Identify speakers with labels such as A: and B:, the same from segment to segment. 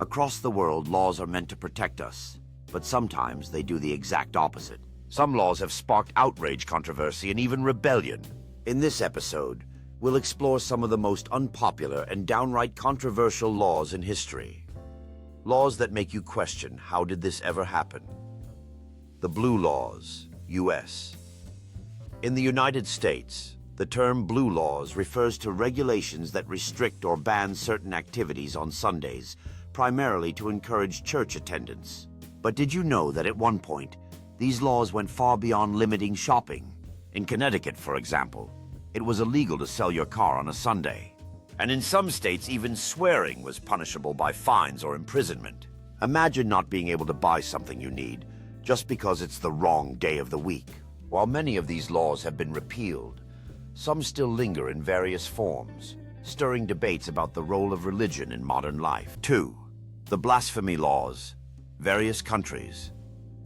A: Across the world, laws are meant to protect us, but sometimes they do the exact opposite. Some laws have sparked outrage, controversy, and even rebellion. In this episode, we'll explore some of the most unpopular and downright controversial laws in history. Laws that make you question, how did this ever happen? The Blue Laws, U.S. In the United States, the term blue laws refers to regulations that restrict or ban certain activities on Sundays, primarily to encourage church attendance. But did you know that at one point, these laws went far beyond limiting shopping? In Connecticut, for example, it was illegal to sell your car on a Sunday. And in some states, even swearing was punishable by fines or imprisonment. Imagine not being able to buy something you need just because it's the wrong day of the week. While many of these laws have been repealed, some still linger in various forms, stirring debates about the role of religion in modern life. 2. The Blasphemy Laws. Various countries.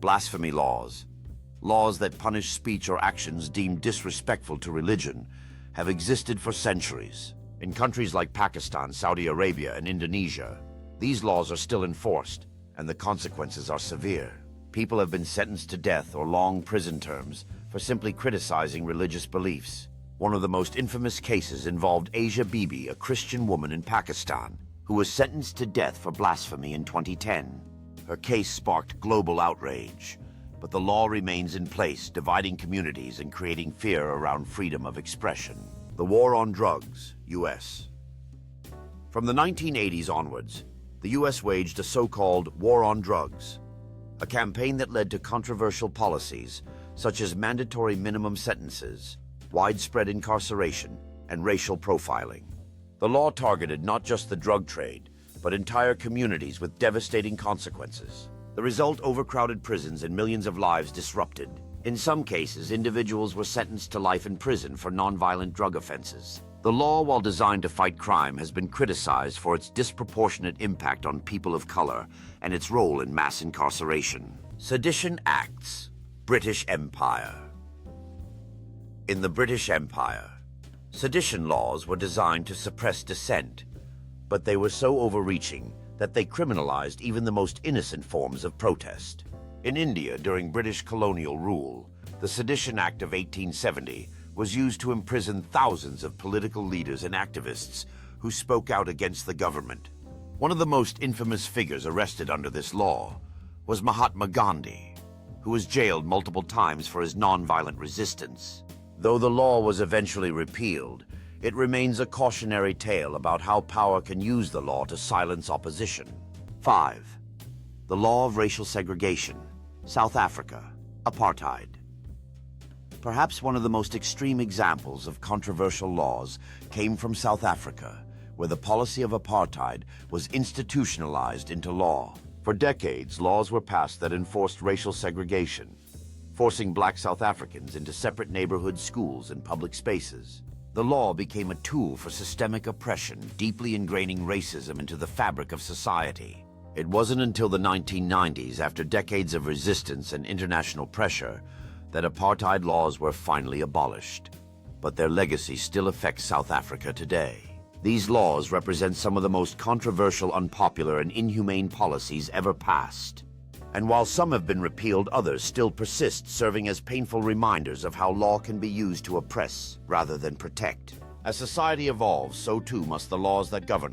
A: Blasphemy laws, laws that punish speech or actions deemed disrespectful to religion, have existed for centuries. In countries like Pakistan, Saudi Arabia, and Indonesia, these laws are still enforced, and the consequences are severe. People have been sentenced to death or long prison terms for simply criticizing religious beliefs. One of the most infamous cases involved Asia Bibi, a Christian woman in Pakistan, who was sentenced to death for blasphemy in 2010. Her case sparked global outrage, but the law remains in place, dividing communities and creating fear around freedom of expression. The War on Drugs, U.S. From the 1980s onwards, the U.S. waged a so-called War on Drugs, a campaign that led to controversial policies such as mandatory minimum sentences, widespread incarceration, and racial profiling. The law targeted not just the drug trade, but entire communities with devastating consequences. The result: overcrowded prisons and millions of lives disrupted. In some cases, individuals were sentenced to life in prison for nonviolent drug offenses. The law, while designed to fight crime, has been criticized for its disproportionate impact on people of color and its role in mass incarceration. Sedition Acts, British Empire. In the British Empire, sedition laws were designed to suppress dissent, but they were so overreaching that they criminalized even the most innocent forms of protest. In India, during British colonial rule, the Sedition Act of 1870 was used to imprison thousands of political leaders and activists who spoke out against the government. One of the most infamous figures arrested under this law was Mahatma Gandhi, who was jailed multiple times for his nonviolent resistance. Though the law was eventually repealed, it remains a cautionary tale about how power can use the law to silence opposition. 5. The Law of Racial Segregation, South Africa, Apartheid. Perhaps one of the most extreme examples of controversial laws came from South Africa, where the policy of apartheid was institutionalized into law. For decades, laws were passed that enforced racial segregation, forcing black South Africans into separate neighborhood schools and public spaces. The law became a tool for systemic oppression, deeply ingraining racism into the fabric of society. It wasn't until the 1990s, after decades of resistance and international pressure, that apartheid laws were finally abolished. But their legacy still affects South Africa today. These laws represent some of the most controversial, unpopular, and inhumane policies ever passed. And while some have been repealed, others still persist, serving as painful reminders of how law can be used to oppress rather than protect. As society evolves, so too must the laws that govern us.